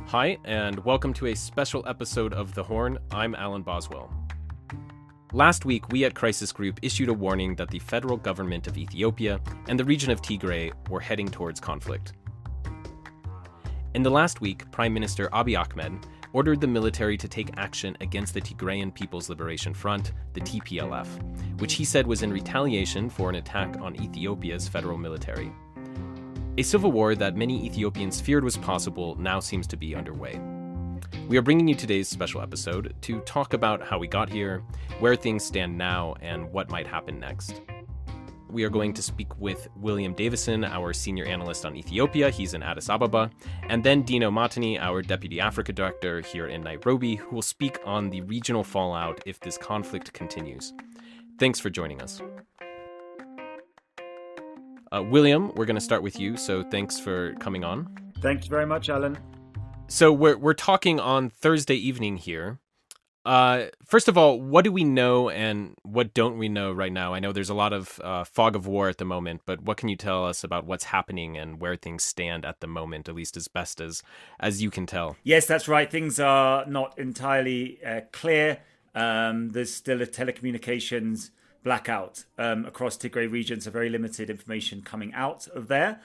Hi, and welcome to a special episode of The Horn. I'm Alan Boswell. Last week, we at Crisis Group issued a warning that the federal government of Ethiopia and the region of Tigray were heading towards conflict. In the last week, Prime Minister Abiy Ahmed ordered the military to take action against the Tigrayan People's Liberation Front, the TPLF, which he said was in retaliation for an attack on Ethiopia's federal military. A civil war that many Ethiopians feared was possible now seems to be underway. We are bringing you today's special episode to talk about how we got here, where things stand now, and what might happen next. We are going to speak with William Davison, our senior analyst on Ethiopia. He's in Addis Ababa. And then Dino Mahtani, our deputy Africa director here in Nairobi, who will speak on the regional fallout if this conflict continues. Thanks for joining us. William, we're going to start with you, so thanks for coming on. Thank you very much, Alan. So we're talking on Thursday evening here. First of all, what do we know and what don't we know right now? I know there's a lot of fog of war at the moment, but what can you tell us about what's happening and where things stand at the moment, at least as best as you can tell? Yes, that's right. Things are not entirely clear. There's still a telecommunications blackout across Tigray region, so very limited information coming out of there.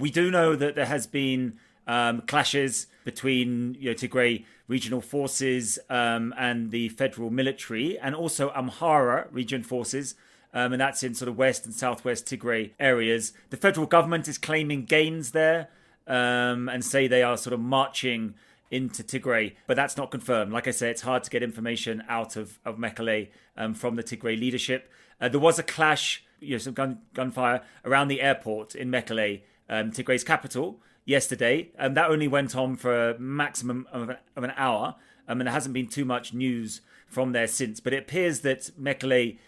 We do know that there has been clashes between Tigray regional forces and the federal military, and also Amhara region forces, and that's in sort of west and southwest Tigray areas. The federal government is claiming gains there and say they are sort of marching into Tigray, but that's not confirmed. Like I say, it's hard to get information out of Mekelle from the Tigray leadership. There was a clash, some gunfire around the airport in Mekelle, Tigray's capital, yesterday, and that only went on for a maximum of an hour, and there hasn't been too much news from there since. But it appears that Mekelle,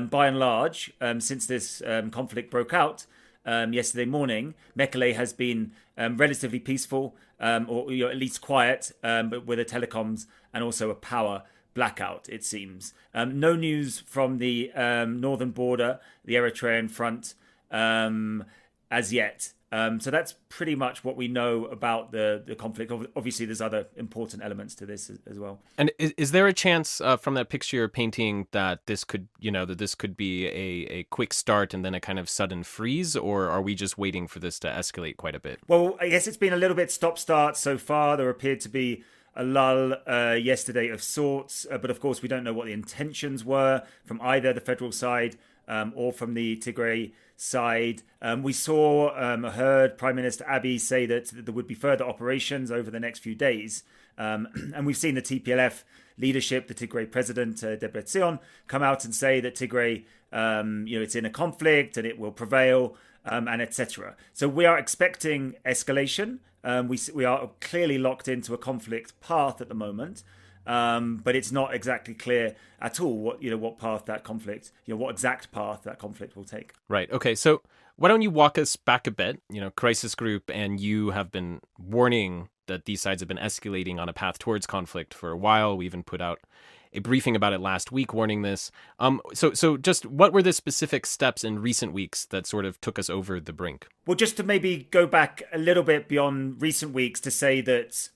by and large, since this conflict broke out yesterday morning, Mekelle has been relatively peaceful, or at least quiet, but with the telecoms and also a power blackout, it seems. No news from the northern border, the Eritrean front, as yet. So that's pretty much what we know about the conflict. Obviously, there's other important elements to this as well. And is there a chance from that picture you're painting that this could, that this could be a quick start and then a kind of sudden freeze, or are we just waiting for this to escalate quite a bit? Well, I guess it's been a little bit stop-start so far. There appeared to be a lull yesterday of sorts, but of course we don't know what the intentions were from either the federal side or from the Tigray side. We heard Prime Minister Abiy say that there would be further operations over the next few days. And we've seen the TPLF leadership, the Tigray president, Davison, come out and say that Tigray, it's in a conflict and it will prevail, and etc. So we are expecting escalation. We are clearly locked into a conflict path at the moment. But it's not exactly clear at all what path that conflict, what exact path that conflict will take. Right. Okay. So why don't you walk us back a bit? Crisis Group and you have been warning that these sides have been escalating on a path towards conflict for a while. We even put out a briefing about it last week warning this. So just what were the specific steps in recent weeks that sort of took us over the brink? Well, just to maybe go back a little bit beyond recent weeks to say that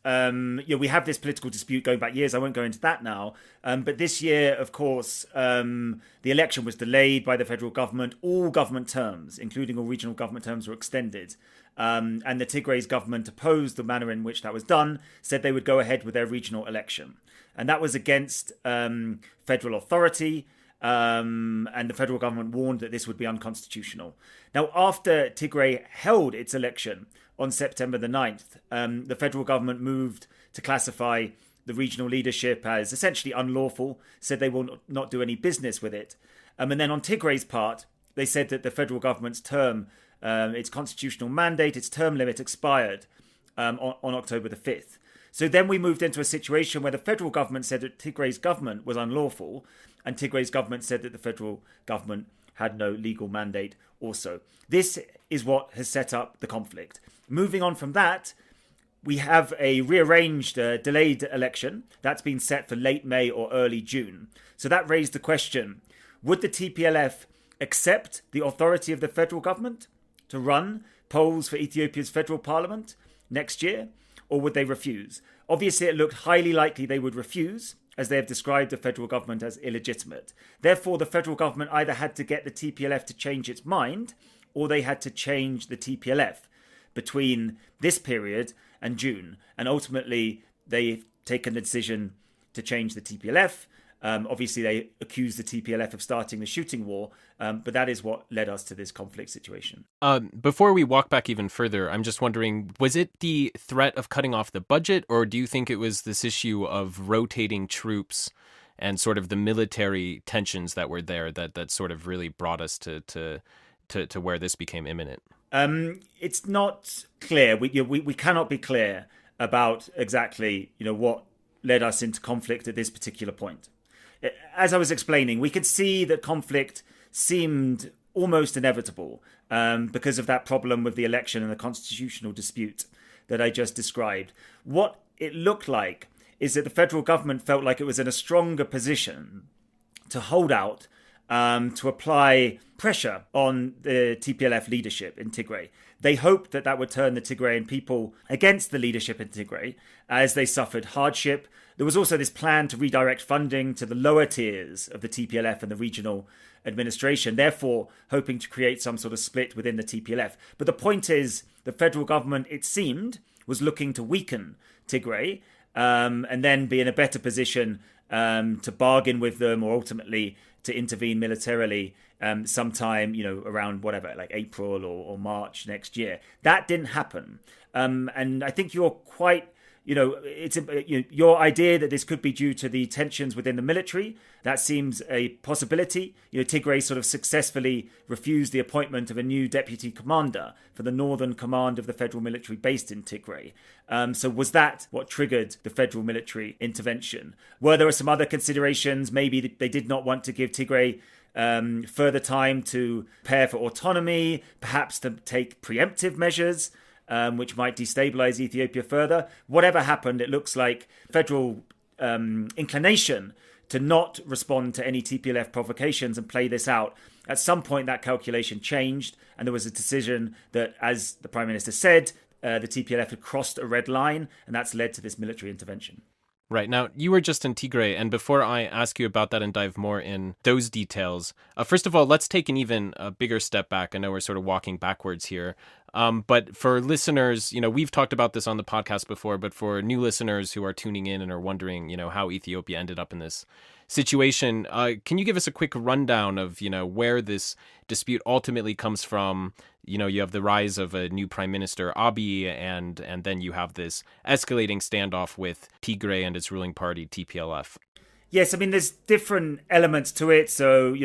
we have this political dispute going back years. I won't go into that now. But this year, of course, the election was delayed by the federal government. All government terms, including all regional government terms, were extended. And the Tigray's government opposed the manner in which that was done, said they would go ahead with their regional election. And that was against federal authority. And the federal government warned that this would be unconstitutional. Now, after Tigray held its election on September the 9th, the federal government moved to classify the regional leadership as essentially unlawful, said they will not do any business with it. And then on Tigray's part, they said that the federal government's term, its constitutional mandate, its term limit expired on October the 5th. So then we moved into a situation where the federal government said that Tigray's government was unlawful, and Tigray's government said that the federal government had no legal mandate also. This is what has set up the conflict. Moving on from that, we have a rearranged, delayed election that's been set for late May or early June. So that raised the question, would the TPLF accept the authority of the federal government to run polls for Ethiopia's federal parliament next year? or would they refuse? Obviously, it looked highly likely they would refuse, as they have described the federal government as illegitimate. Therefore, the federal government either had to get the TPLF to change its mind, or they had to change the TPLF between this period and June. And ultimately, they've taken the decision to change the TPLF. Obviously, they accused the TPLF of starting the shooting war, but that is what led us to this conflict situation. Before we walk back even further, I'm just wondering, was it the threat of cutting off the budget, or do you think it was this issue of rotating troops and sort of the military tensions that were there that sort of really brought us to where this became imminent? It's not clear. We cannot be clear about exactly what led us into conflict at this particular point. As I was explaining, we could see that conflict seemed almost inevitable because of that problem with the election and the constitutional dispute that I just described. What it looked like is that the federal government felt like it was in a stronger position to hold out, to apply pressure on the TPLF leadership in Tigray. They hoped that that would turn the Tigrayan people against the leadership in Tigray as they suffered hardship. There was also this plan to redirect funding to the lower tiers of the TPLF and the regional administration, therefore hoping to create some sort of split within the TPLF. But the point is, the federal government, it seemed, was looking to weaken Tigray and then be in a better position to bargain with them, or ultimately to intervene militarily sometime, around like April or March next year. That didn't happen. And I think you're quite, it's your idea that this could be due to the tensions within the military. That seems a possibility. Tigray sort of successfully refused the appointment of a new deputy commander for the northern command of the federal military based in Tigray. So was that what triggered the federal military intervention? Were there some other considerations? Maybe they did not want to give Tigray further time to prepare for autonomy, perhaps to take preemptive measures, which might destabilize Ethiopia further. Whatever happened, it looks like federal inclination to not respond to any TPLF provocations and play this out. At some point, that calculation changed, and there was a decision that, as the Prime Minister said, the TPLF had crossed a red line, and that's led to this military intervention. Right. Now, you were just in Tigray, and before I ask you about that and dive more in those details, first of all, let's take an even bigger step back. I know we're sort of walking backwards here. But for listeners, we've talked about this on the podcast before, but for new listeners who are tuning in and are wondering, how Ethiopia ended up in this situation, can you give us a quick rundown of, where this dispute ultimately comes from? You have the rise of a new prime minister, Abiy, and then you have this escalating standoff with Tigray and its ruling party, TPLF. Yes, I mean, there's different elements to it. So,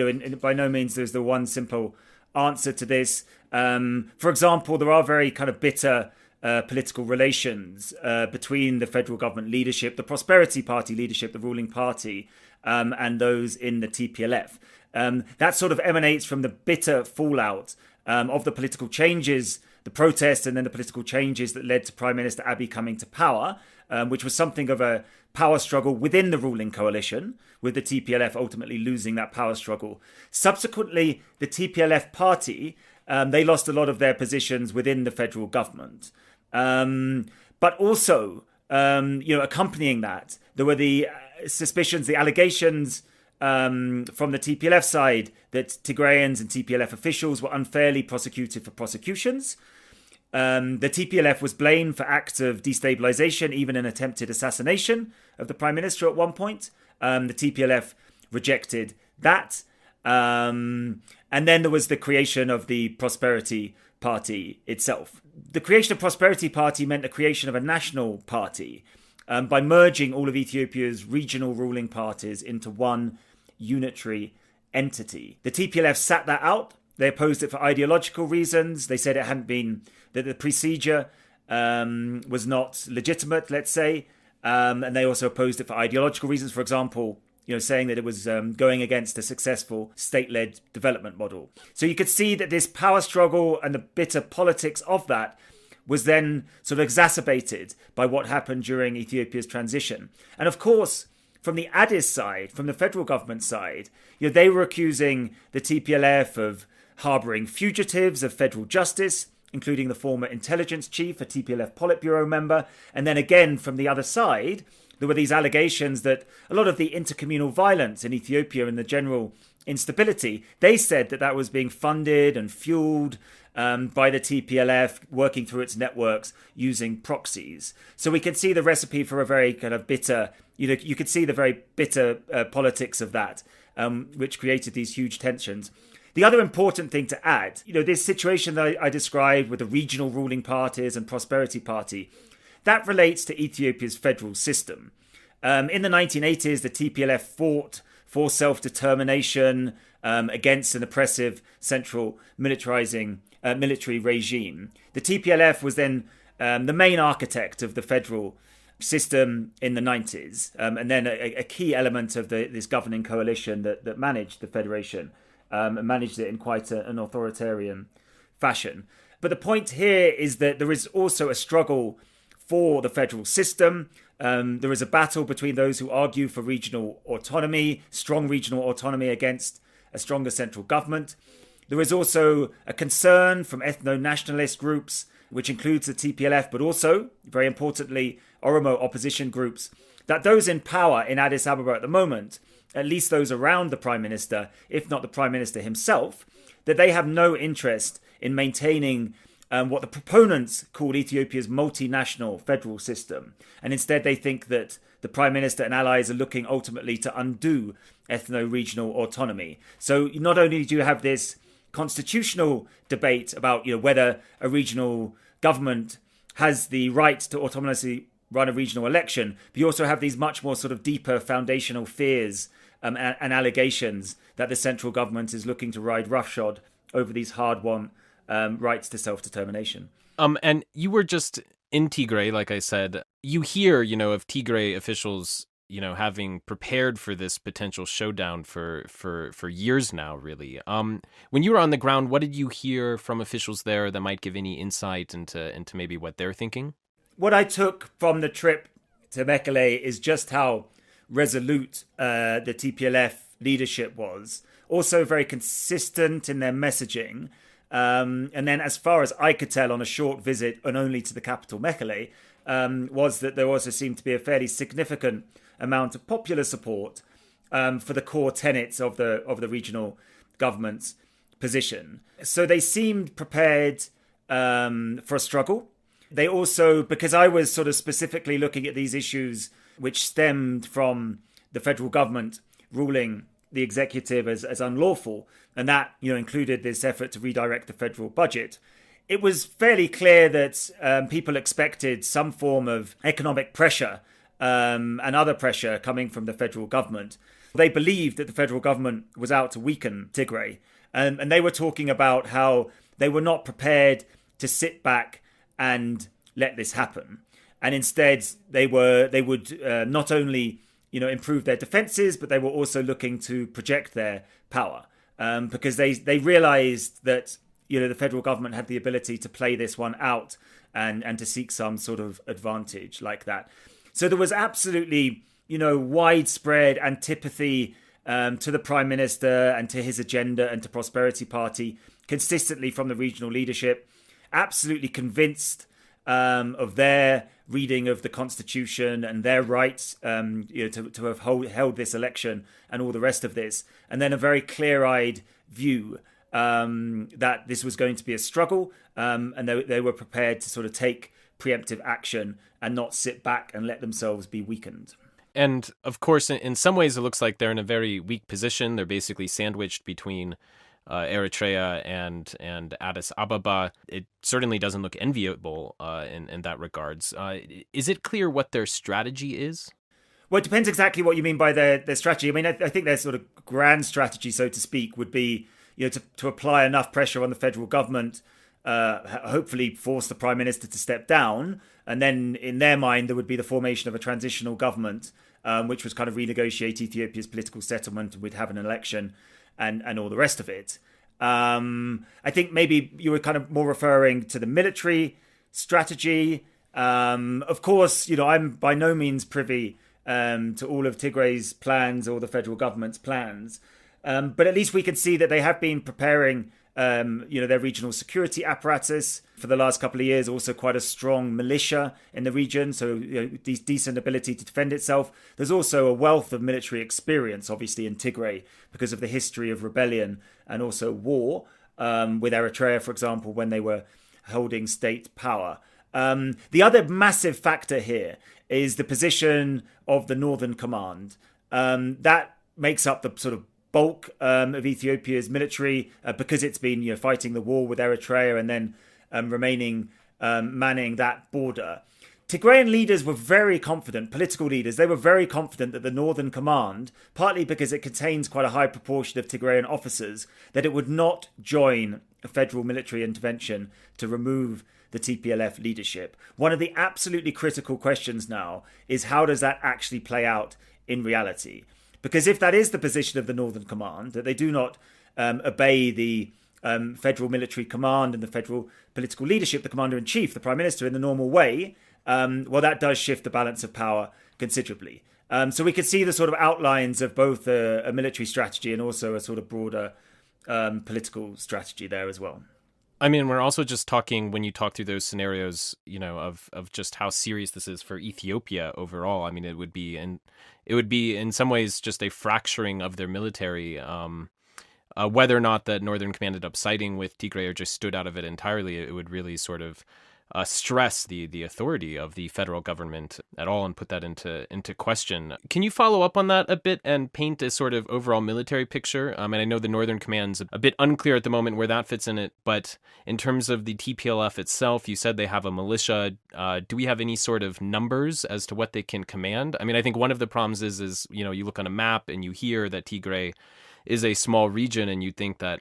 by no means there's the one simple answer to this. For example, there are very kind of bitter political relations between the federal government leadership, the Prosperity Party leadership, the ruling party, and those in the TPLF. That sort of emanates from the bitter fallout of the political changes, the protests, and then the political changes that led to Prime Minister Abiy coming to power, which was something of a power struggle within the ruling coalition, with the TPLF ultimately losing that power struggle. Subsequently, the TPLF party, they lost a lot of their positions within the federal government. But also, accompanying that, there were the suspicions, the allegations from the TPLF side that Tigrayans and TPLF officials were unfairly prosecuted for prosecutions. The TPLF was blamed for acts of destabilization, even an attempted assassination of the Prime Minister at one point. The TPLF rejected that. And then there was the creation of the Prosperity Party itself. The creation of Prosperity Party meant the creation of a national party by merging all of Ethiopia's regional ruling parties into one unitary entity. The TPLF sat that out. They opposed it for ideological reasons. They said it hadn't been, that the procedure was not legitimate, let's say. And they also opposed it for ideological reasons. For example, saying that it was going against a successful state-led development model. So you could see that this power struggle and the bitter politics of that was then sort of exacerbated by what happened during Ethiopia's transition. And of course, from the Addis side, from the federal government side, they were accusing the TPLF of harbouring fugitives of federal justice, including the former intelligence chief, a TPLF Politburo member. And then again, from the other side, there were these allegations that a lot of the intercommunal violence in Ethiopia and the general instability, they said that that was being funded and fueled by the TPLF working through its networks using proxies. So we can see the recipe for a very kind of bitter, you could see the very bitter politics of that, which created these huge tensions. The other important thing to add, this situation that I described with the regional ruling parties and Prosperity Party, that relates to Ethiopia's federal system. In the 1980s, the TPLF fought for self-determination against an oppressive central military regime. The TPLF was then the main architect of the federal system in the 90s, and then a key element of this governing coalition that managed the federation, and managed it in quite an authoritarian fashion. But the point here is that there is also a struggle for the federal system. There is a battle between those who argue for regional autonomy, strong regional autonomy against a stronger central government. There is also a concern from ethno-nationalist groups, which includes the TPLF, but also, very importantly, Oromo opposition groups, that those in power in Addis Ababa at the moment, at least those around the Prime Minister, if not the Prime Minister himself, that they have no interest in maintaining what the proponents called Ethiopia's multinational federal system. And instead they think that the Prime Minister and allies are looking ultimately to undo ethno-regional autonomy. So not only do you have this constitutional debate about whether a regional government has the right to autonomously run a regional election, but you also have these much more sort of deeper foundational fears and allegations that the central government is looking to ride roughshod over these hard-won rights to self-determination. And you were just in Tigray, like I said. You hear, of Tigray officials, having prepared for this potential showdown for years now, really. When you were on the ground, what did you hear from officials there that might give any insight into maybe what they're thinking? What I took from the trip to Mekele is just how resolute the TPLF leadership was. Also very consistent in their messaging. And then as far as I could tell on a short visit, and only to the capital Mekele, was that there also seemed to be a fairly significant amount of popular support for the core tenets of the regional government's position. So they seemed prepared for a struggle. They also, because I was sort of specifically looking at these issues which stemmed from the federal government ruling the executive as unlawful, and that included this effort to redirect the federal budget. It was fairly clear that people expected some form of economic pressure and other pressure coming from the federal government. They believed that the federal government was out to weaken Tigray, and they were talking about how they were not prepared to sit back and let this happen, and instead they would not only improve their defenses, but they were also looking to project their power, because they realized that the federal government had the ability to play this one out and to seek some sort of advantage like that. So there was absolutely widespread antipathy to the Prime Minister and to his agenda and to Prosperity Party consistently from the regional leadership, absolutely convinced of their reading of the Constitution and their rights to have held this election and all the rest of this. And then a very clear-eyed view that this was going to be a struggle, and they were prepared to sort of take preemptive action and not sit back and let themselves be weakened. And of course, in some ways, it looks like they're in a very weak position. They're basically sandwiched between Eritrea and Addis Ababa. It certainly doesn't look enviable in that regards. Is it clear what their strategy is? Well, it depends exactly what you mean by their strategy. I mean, I think their sort of grand strategy, so to speak, would be to apply enough pressure on the federal government, hopefully force the Prime Minister to step down, and then in their mind there would be the formation of a transitional government, which was kind of renegotiate Ethiopia's political settlement, and we'd have an election and all the rest of it. I think maybe you were kind of more referring to the military strategy. Of course, I'm by no means privy to all of Tigray's plans or the federal government's plans. But at least we can see that they have been preparing their regional security apparatus for the last couple of years, also quite a strong militia in the region, so decent ability to defend itself. There's also a wealth of military experience, obviously, in Tigray because of the history of rebellion and also war with Eritrea, for example, when they were holding state power. The other massive factor here is the position of the Northern Command. That makes up the sort of bulk of Ethiopia's military because it's been fighting the war with Eritrea and then remaining manning that border. Tigrayan leaders were very confident, political leaders, they were very confident that the Northern Command, partly because it contains quite a high proportion of Tigrayan officers, that it would not join a federal military intervention to remove the TPLF leadership. One of the absolutely critical questions now is how does that actually play out in reality? Because if that is the position of the Northern Command, that they do not obey the federal military command and the federal political leadership, the commander-in-chief, the prime minister, in the normal way, well, that does shift the balance of power considerably. So we could see the sort of outlines of both a military strategy and also a sort of broader political strategy there as well. I mean, we're also just talking, when you talk through those scenarios, of just how serious this is for Ethiopia overall. I mean, it would be in some ways just a fracturing of their military. Whether or not the Northern Command ended up siding with Tigray or just stood out of it entirely, it would really sort of stress the authority of the federal government at all and put that into question. Can you follow up on that a bit and paint a sort of overall military picture? And I know the Northern Command's a bit unclear at the moment where that fits in it, but in terms of the TPLF itself, you said they have a militia. Do we have any sort of numbers as to what they can command? I mean, I think one of the problems is you look on a map and you hear that Tigray is a small region and you think that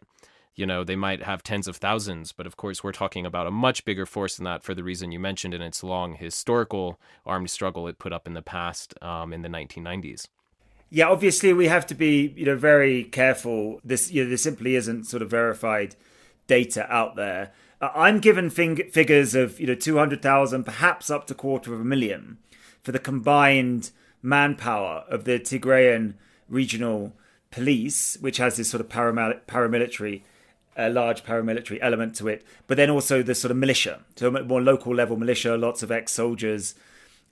they might have tens of thousands, but of course we're talking about a much bigger force than that for the reason you mentioned in its long historical armed struggle it put up in the past in the 1990s. Yeah, obviously we have to be very careful. This there simply isn't sort of verified data out there. I'm given figures of 200,000, perhaps up to 250,000 for the combined manpower of the Tigrayan regional police, which has this sort of paramilitary large paramilitary element to it, but then also the sort of militia, so more local level militia, lots of ex-soldiers,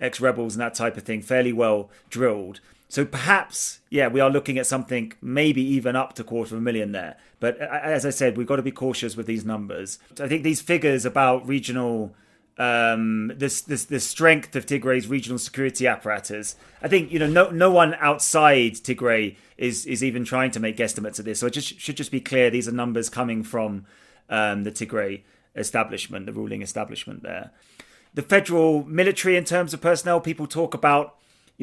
ex-rebels and that type of thing, fairly well drilled. So perhaps, we are looking at something maybe even up to 250,000 there. But as I said, we've got to be cautious with these numbers. I think these figures about regional, the strength of Tigray's regional security apparatus, I think, no one outside Tigray is even trying to make guesstimates of this. So it should just be clear these are numbers coming from the Tigray establishment, the ruling establishment there. The federal military, in terms of personnel, people talk about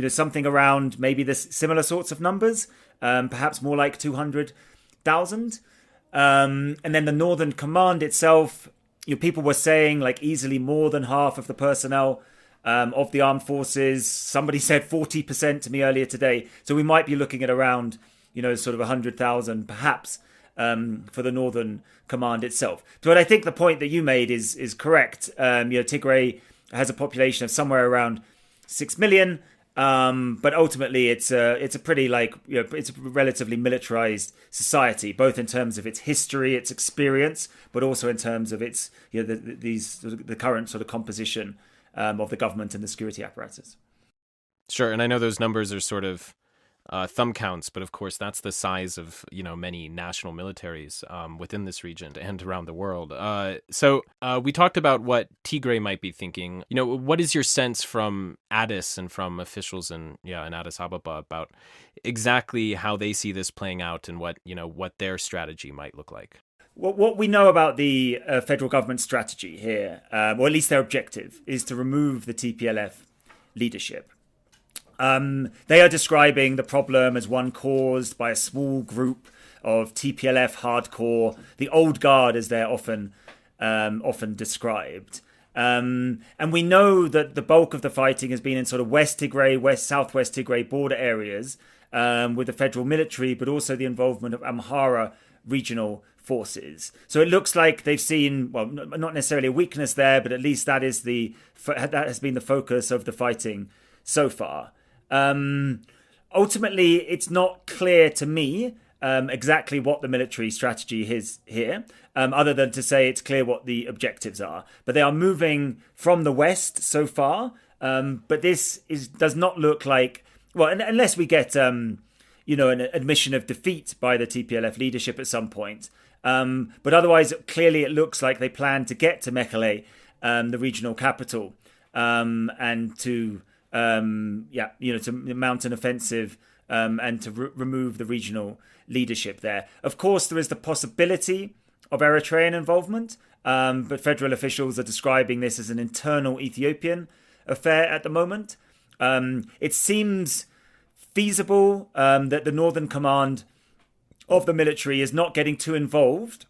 something around maybe this similar sorts of numbers, perhaps more like 200,000. And then the Northern Command itself, people were saying like easily more than half of the personnel of the armed forces. Somebody said 40% to me earlier today. So we might be looking at around, sort of 100,000 perhaps for the Northern Command itself. But I think the point that you made is correct. Tigray has a population of somewhere around 6 million. But ultimately it's a pretty it's a relatively militarized society, both in terms of its history, its experience, but also in terms of its the current sort of composition of the government and the security apparatus. Sure, and I know those numbers are sort of thumb counts, but of course that's the size of many national militaries within this region and around the world. So we talked about what Tigray might be thinking. What is your sense from Addis and from officials in Addis Ababa about exactly how they see this playing out and what their strategy might look like? What we know about the federal government strategy here, or at least their objective, is to remove the TPLF leadership. They are describing the problem as one caused by a small group of TPLF hardcore, the old guard as they're often described. And we know that the bulk of the fighting has been in sort of West Tigray, Southwest Tigray border areas with the federal military, but also the involvement of Amhara regional forces. So it looks like they've seen, well, not necessarily a weakness there, but at least that has been the focus of the fighting so far. Ultimately, it's not clear to me exactly what the military strategy is here, other than to say it's clear what the objectives are. But they are moving from the west so far. But this does not look like, well, unless we get, an admission of defeat by the TPLF leadership at some point. But otherwise, clearly it looks like they plan to get to Mekelle, the regional capital, and to mount an offensive and to remove the regional leadership there. Of course, there is the possibility of Eritrean involvement, but federal officials are describing this as an internal Ethiopian affair at the moment. It seems feasible that the Northern Command of the military is not getting too involved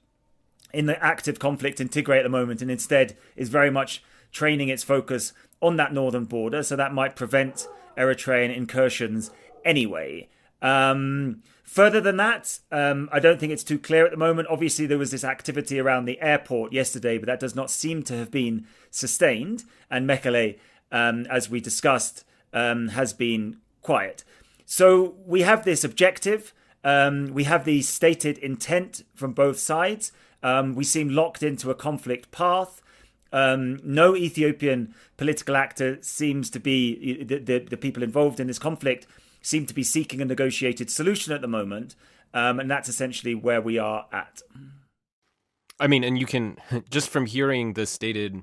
in the active conflict in Tigray at the moment, and instead is very much training its focus on that northern border, so that might prevent Eritrean incursions anyway. Further than that, I don't think it's too clear at the moment. Obviously, there was this activity around the airport yesterday, but that does not seem to have been sustained, and Mekelle, as we discussed, has been quiet. So we have this objective. We have the stated intent from both sides. We seem locked into a conflict path. No Ethiopian political actor seems to be, the people involved in this conflict seem to be seeking a negotiated solution at the moment. And that's essentially where we are at. I mean, and you can, just from hearing the stated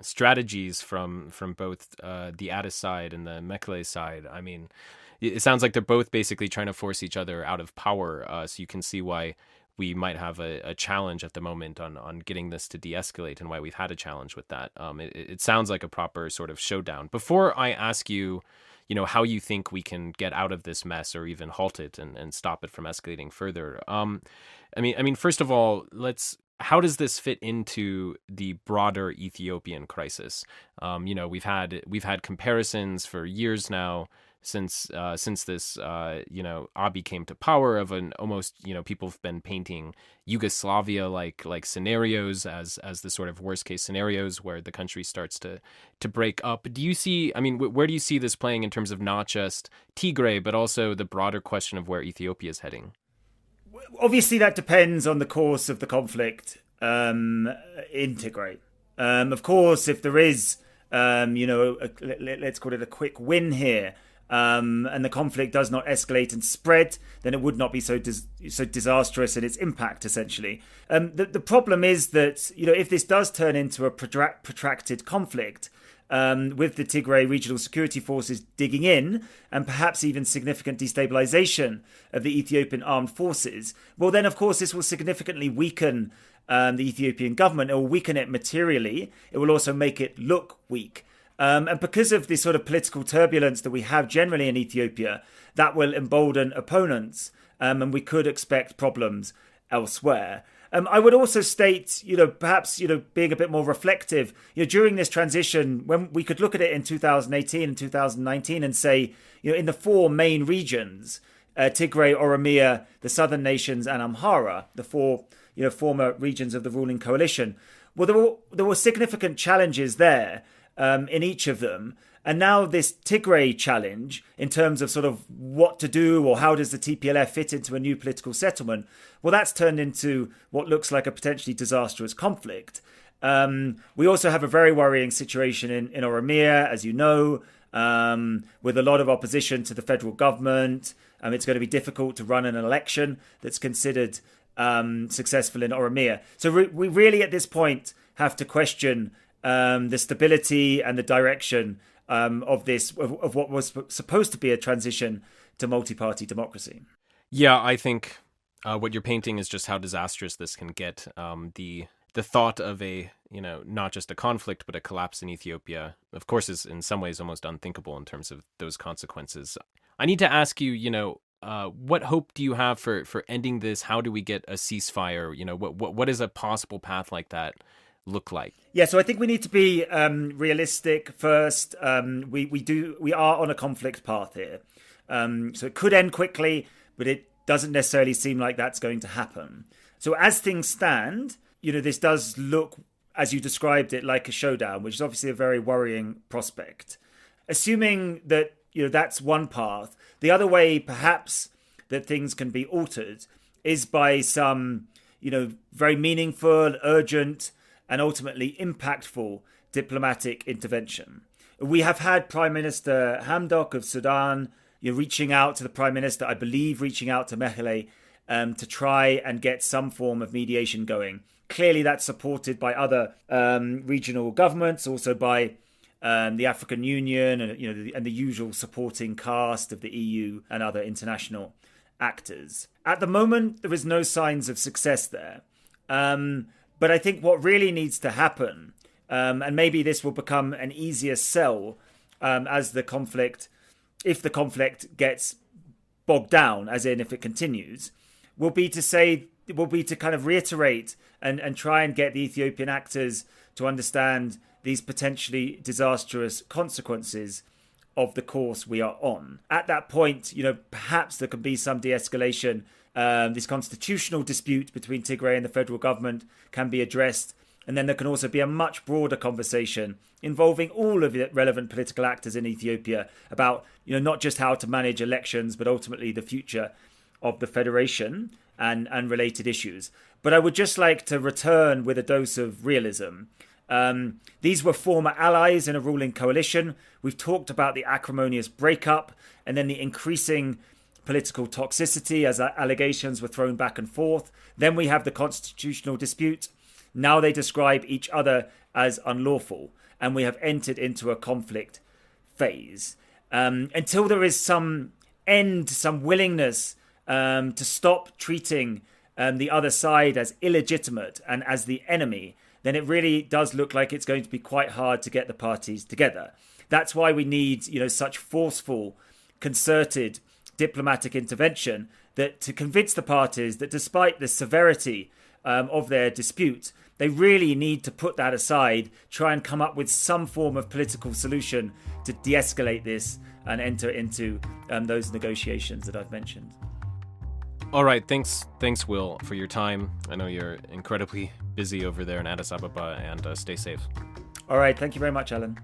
strategies from both the Addis side and the Mekelle side, I mean, it sounds like they're both basically trying to force each other out of power. So you can see why we might have a challenge at the moment on getting this to de-escalate, and why we've had a challenge with that. It sounds like a proper sort of showdown. Before I ask you, how you think we can get out of this mess or even halt it and stop it from escalating further. I mean, first of all, how does this fit into the broader Ethiopian crisis? We've had comparisons for years now since this Abiy came to power of an almost, people have been painting Yugoslavia like scenarios as the sort of worst case scenarios where the country starts to break up. Do you see, where do you see this playing in terms of not just Tigray, but also the broader question of where Ethiopia is heading? Obviously, that depends on the course of the conflict in Tigray. Of course, if there is, let's call it a quick win here, and the conflict does not escalate and spread, then it would not be so disastrous in its impact, essentially. The problem is that, if this does turn into a protracted conflict, with the Tigray regional security forces digging in, and perhaps even significant destabilization of the Ethiopian armed forces, well, then, of course, this will significantly weaken the Ethiopian government. It will weaken it materially. It will also make it look weak. And because of the sort of political turbulence that we have generally in Ethiopia, that will embolden opponents, and we could expect problems elsewhere. I would also state, perhaps, being a bit more reflective, during this transition, when we could look at it in 2018 and 2019 and say, in the four main regions, Tigray, Oromia, the southern nations, and Amhara, the four, former regions of the ruling coalition, well, there were significant challenges there. In each of them. And now this Tigray challenge, in terms of sort of what to do or how does the TPLF fit into a new political settlement, well, that's turned into what looks like a potentially disastrous conflict. We also have a very worrying situation in Oromia, as you know, with a lot of opposition to the federal government. It's going to be difficult to run an election that's considered successful in Oromia. So we really, at this point, have to question the stability and the direction of what was supposed to be a transition to multi-party democracy. Yeah, I think what you're painting is just how disastrous this can get. The thought of a, not just a conflict, but a collapse in Ethiopia, of course, is in some ways almost unthinkable in terms of those consequences. I need to ask you, what hope do you have for ending this? How do we get a ceasefire? What is a possible path like that look like? Yeah, so I think we need to be realistic first. We are on a conflict path here. So it could end quickly, but it doesn't necessarily seem like that's going to happen. So as things stand, this does look, as you described it, like a showdown, which is obviously a very worrying prospect. Assuming that, that's one path. The other way, perhaps, that things can be altered is by some, very meaningful, urgent, and ultimately impactful diplomatic intervention. We have had Prime Minister Hamdok of Sudan reaching out to the Prime Minister, I believe reaching out to Mekele to try and get some form of mediation going. Clearly that's supported by other regional governments, also by the African Union and the usual supporting cast of the EU and other international actors. At the moment, there is no signs of success there. But I think what really needs to happen, and maybe this will become an easier sell as the conflict, if the conflict gets bogged down, as in if it continues, will be to kind of reiterate and try and get the Ethiopian actors to understand these potentially disastrous consequences of the course we are on. At that point, perhaps there can be some de-escalation. This constitutional dispute between Tigray and the federal government can be addressed. And then there can also be a much broader conversation involving all of the relevant political actors in Ethiopia about, not just how to manage elections, but ultimately the future of the federation and related issues. But I would just like to return with a dose of realism. These were former allies in a ruling coalition. We've talked about the acrimonious breakup and then the increasing political toxicity as allegations were thrown back and forth. Then we have the constitutional dispute. Now they describe each other as unlawful, and we have entered into a conflict phase. Until there is some end, some willingness to stop treating the other side as illegitimate and as the enemy, then it really does look like it's going to be quite hard to get the parties together. That's why we need, such forceful, concerted diplomatic intervention that to convince the parties that despite the severity of their dispute, they really need to put that aside, try and come up with some form of political solution to de-escalate this and enter into those negotiations that I've mentioned. All right, thanks, Will, for your time. I know you're incredibly busy over there in Addis Ababa, and stay safe. All right, thank you very much, Alan.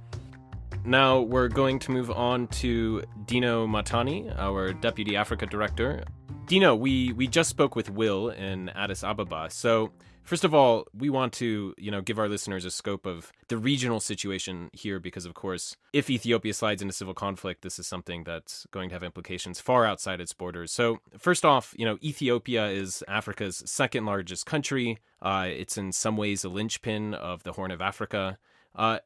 Now we're going to move on to Dino Mahtani, our Deputy Africa Director. Dino, we just spoke with Will in Addis Ababa. So first of all, we want to, give our listeners a scope of the regional situation here because, of course, if Ethiopia slides into civil conflict, this is something that's going to have implications far outside its borders. So first off, Ethiopia is Africa's second largest country. It's in some ways a linchpin of the Horn of Africa.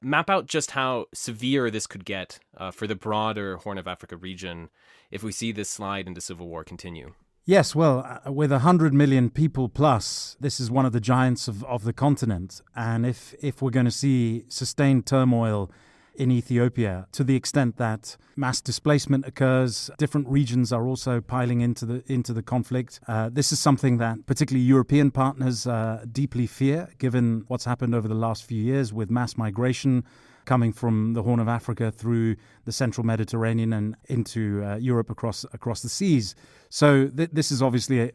Map out just how severe this could get for the broader Horn of Africa region if we see this slide into civil war continue. Yes, well, with 100 million people plus, this is one of the giants of the continent. And if we're going to see sustained turmoil in Ethiopia to the extent that mass displacement occurs, different regions are also piling into the conflict. This is something that particularly European partners deeply fear, given what's happened over the last few years with mass migration coming from the Horn of Africa through the central Mediterranean and into Europe across the seas. So this is obviously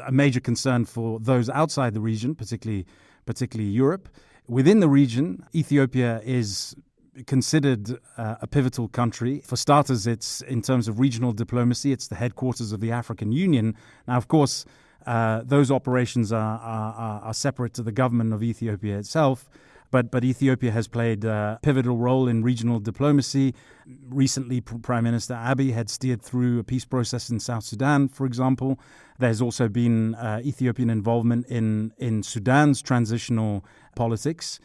a major concern for those outside the region, particularly Europe. Within the region, Ethiopia is considered a pivotal country. For starters, it's in terms of regional diplomacy, it's the headquarters of the African Union. Now, of course, those operations are separate to the government of Ethiopia itself. But Ethiopia has played a pivotal role in regional diplomacy. Recently, Prime Minister Abiy had steered through a peace process in South Sudan, for example. There's also been Ethiopian involvement in Sudan's transitional politics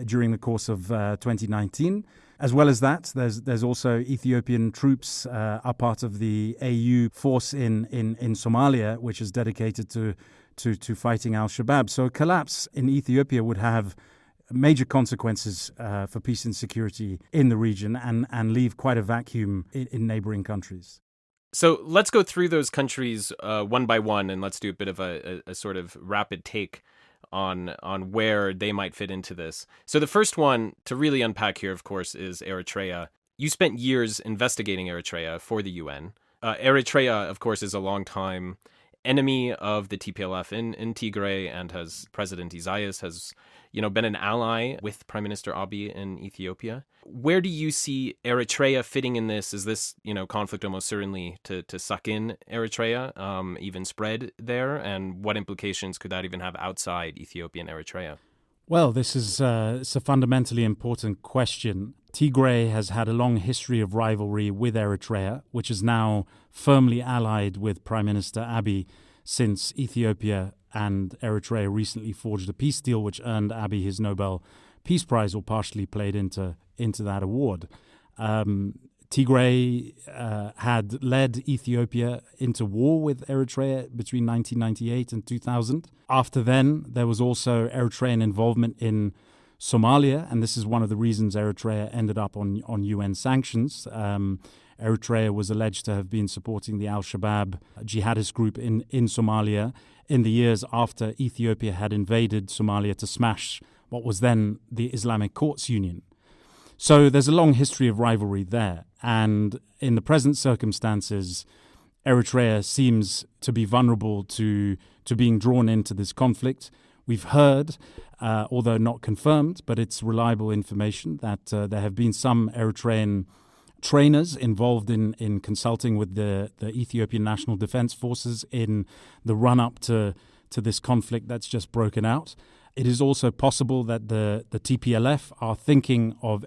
during the course of 2019. As well as that, there's also Ethiopian troops are part of the AU force in Somalia, which is dedicated to fighting Al-Shabaab. So a collapse in Ethiopia would have major consequences for peace and security in the region and leave quite a vacuum in neighboring countries. So let's go through those countries one by one, and let's do a bit of a sort of rapid take on where they might fit into this. So the first one to really unpack here, of course, is Eritrea. You spent years investigating Eritrea for the UN. Eritrea, of course, is a long-time enemy of the TPLF in Tigray, and President Isaias has, been an ally with Prime Minister Abiy in Ethiopia. Where do you see Eritrea fitting in this? Is this, conflict almost certainly to suck in Eritrea, even spread there? And what implications could that even have outside Ethiopia and Eritrea? Well, this is it's a fundamentally important question. Tigray has had a long history of rivalry with Eritrea, which is now firmly allied with Prime Minister Abiy since Ethiopia and Eritrea recently forged a peace deal, which earned Abiy his Nobel Peace Prize, or partially played into that award. Tigray had led Ethiopia into war with Eritrea between 1998 and 2000. After then, there was also Eritrean involvement in Somalia, and this is one of the reasons Eritrea ended up on UN sanctions. Eritrea was alleged to have been supporting the Al-Shabaab jihadist group in Somalia in the years after Ethiopia had invaded Somalia to smash what was then the Islamic Courts Union. So there's a long history of rivalry there. And in the present circumstances, Eritrea seems to be vulnerable to being drawn into this conflict. We've heard, although not confirmed, but it's reliable information, that there have been some Eritrean trainers involved in consulting with the Ethiopian National Defense Forces in the run-up to this conflict that's just broken out. It is also possible that the TPLF are thinking of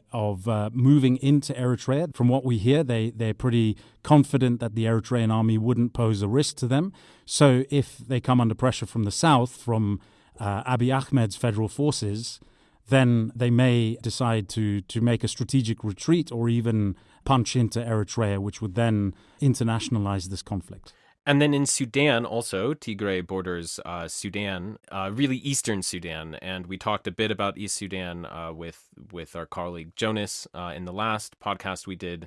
moving into Eritrea. From what we hear, they're pretty confident that the Eritrean army wouldn't pose a risk to them. So if they come under pressure from the south, from Abiy Ahmed's federal forces, then they may decide to make a strategic retreat or even punch into Eritrea, which would then internationalize this conflict. And then in Sudan also, Tigray borders Sudan, really eastern Sudan. And we talked a bit about East Sudan with our colleague Jonas in the last podcast we did.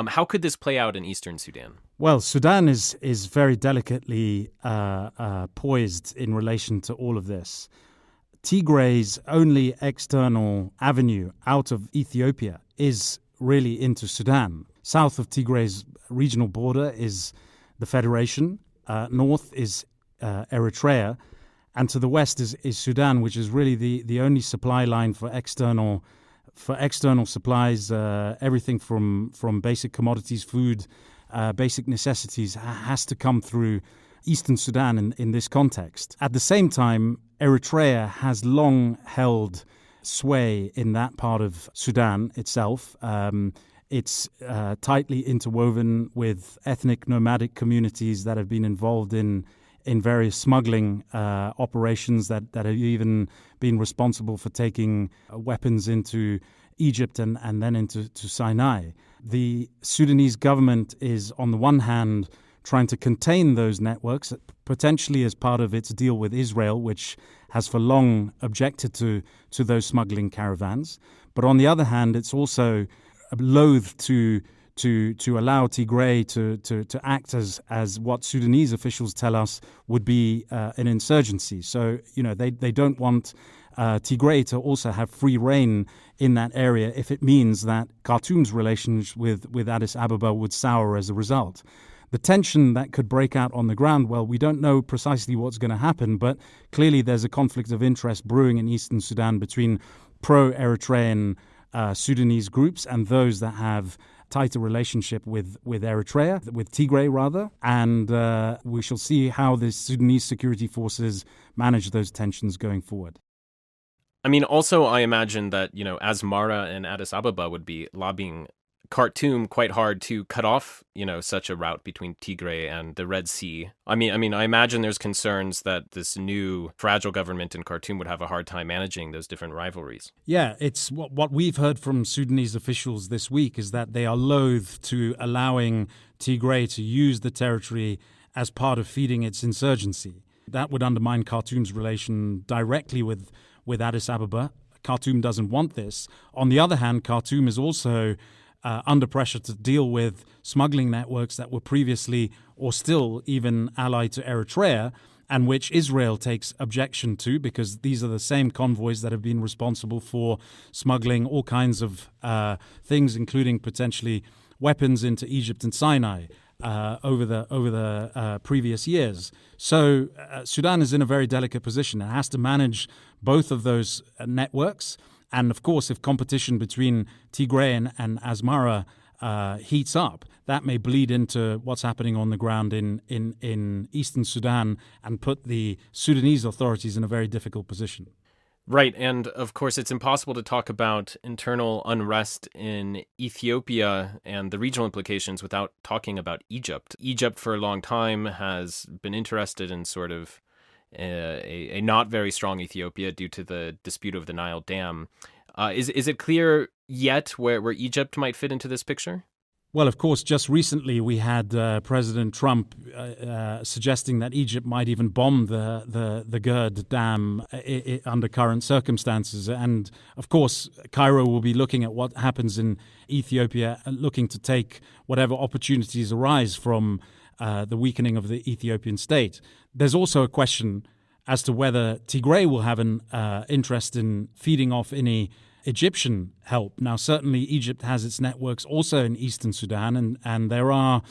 How could this play out in eastern Sudan? Well, Sudan is very delicately poised in relation to all of this. Tigray's only external avenue out of Ethiopia is really into Sudan. South of Tigray's regional border is the Federation, north is Eritrea, and to the west is Sudan, which is really the only supply line for external supplies. Everything from basic commodities, food, basic necessities has to come through eastern Sudan in this context. At the same time, Eritrea has long held sway in that part of Sudan itself. It's tightly interwoven with ethnic nomadic communities that have been involved in various smuggling operations that have even been responsible for taking weapons into Egypt and then into Sinai. The Sudanese government is, on the one hand, trying to contain those networks, potentially as part of its deal with Israel, which has for long objected to those smuggling caravans. But on the other hand, it's also loath to allow Tigray to act as what Sudanese officials tell us would be an insurgency. So, they don't want Tigray to also have free reign in that area if it means that Khartoum's relations with Addis Ababa would sour as a result. The tension that could break out on the ground, well, we don't know precisely what's going to happen, but clearly there's a conflict of interest brewing in eastern Sudan between pro-Eritrean Sudanese groups and those that have tighter relationship with Eritrea, with Tigray rather, and we shall see how the Sudanese security forces manage those tensions going forward. I mean, also I imagine that, Asmara and Addis Ababa would be lobbying Khartoum quite hard to cut off, such a route between Tigray and the Red Sea. I imagine there's concerns that this new fragile government in Khartoum would have a hard time managing those different rivalries. Yeah, it's what we've heard from Sudanese officials this week is that they are loath to allowing Tigray to use the territory as part of feeding its insurgency. That would undermine Khartoum's relation directly with Addis Ababa. Khartoum doesn't want this. On the other hand, Khartoum is also under pressure to deal with smuggling networks that were previously or still even allied to Eritrea, and which Israel takes objection to because these are the same convoys that have been responsible for smuggling all kinds of things, including potentially weapons into Egypt and Sinai. over the previous years. So Sudan is in a very delicate position. It has to manage both of those networks. And of course, if competition between Tigray and Asmara heats up, that may bleed into what's happening on the ground in eastern Sudan and put the Sudanese authorities in a very difficult position. Right. And of course, it's impossible to talk about internal unrest in Ethiopia and the regional implications without talking about Egypt. Egypt for a long time has been interested in sort of a not very strong Ethiopia due to the dispute of the Nile Dam. Is it clear yet where Egypt might fit into this picture? Well, of course, just recently we had President Trump suggesting that Egypt might even bomb the Gerd Dam under current circumstances. And of course, Cairo will be looking at what happens in Ethiopia, looking to take whatever opportunities arise from the weakening of the Ethiopian state. There's also a question as to whether Tigray will have an interest in feeding off any Egyptian help. Now, certainly Egypt has its networks also in eastern Sudan, and there are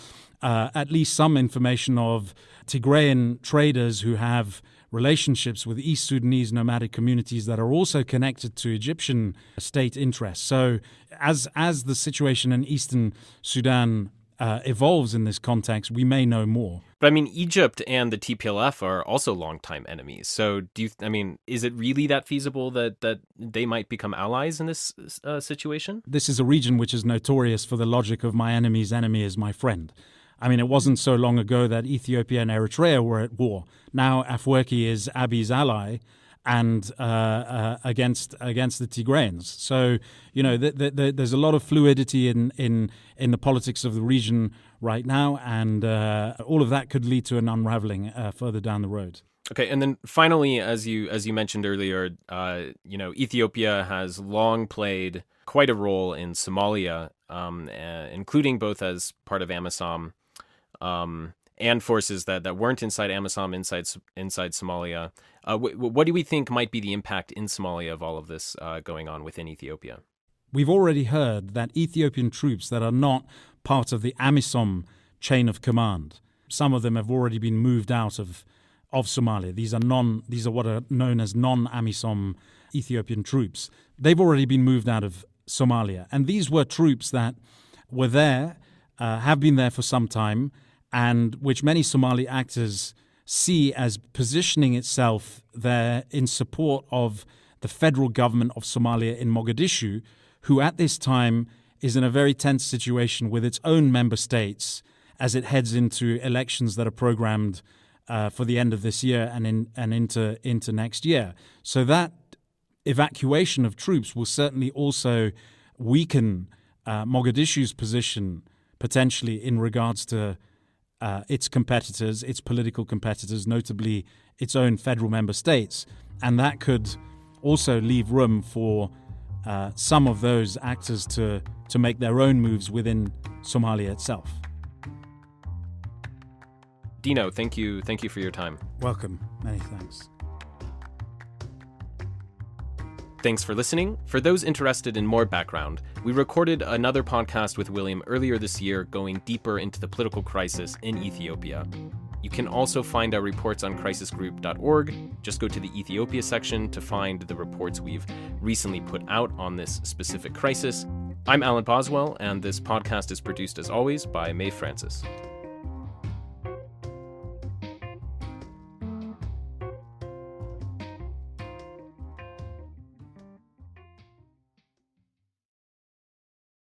at least some information of Tigrayan traders who have relationships with East Sudanese nomadic communities that are also connected to Egyptian state interests. So as the situation in eastern Sudan evolves in this context, we may know more. But I mean, Egypt and the TPLF are also longtime enemies. So is it really that feasible that they might become allies in this situation? This is a region which is notorious for the logic of my enemy's enemy is my friend. I mean, it wasn't so long ago that Ethiopia and Eritrea were at war. Now Afwerki is Abiy's ally and against the Tigrayans. So, there's a lot of fluidity in the politics of the region right now, and all of that could lead to an unraveling further down the road. Okay, and then finally, as you mentioned earlier, Ethiopia has long played quite a role in Somalia, including both as part of AMISOM and forces that weren't inside AMISOM inside Somalia. What do we think might be the impact in Somalia of all of this going on within Ethiopia? We've already heard that Ethiopian troops that are not part of the AMISOM chain of command, some of them have already been moved out of Somalia. These are what are known as non-AMISOM Ethiopian troops. They've already been moved out of Somalia. And these were troops that were there, have been there for some time, and which many Somali actors see as positioning itself there in support of the federal government of Somalia in Mogadishu, who at this time is in a very tense situation with its own member states as it heads into elections that are programmed for the end of this year and into next year. So that evacuation of troops will certainly also weaken Mogadishu's position potentially in regards to its competitors, its political competitors, notably its own federal member states. And that could also leave room for some of those actors to make their own moves within Somalia itself. Dino, thank you for your time. Welcome. Many thanks. Thanks for listening. For those interested in more background, we recorded another podcast with William earlier this year going deeper into the political crisis in Ethiopia. You can also find our reports on crisisgroup.org. Just go to the Ethiopia section to find the reports we've recently put out on this specific crisis. I'm Alan Boswell, and this podcast is produced as always by Mae Francis.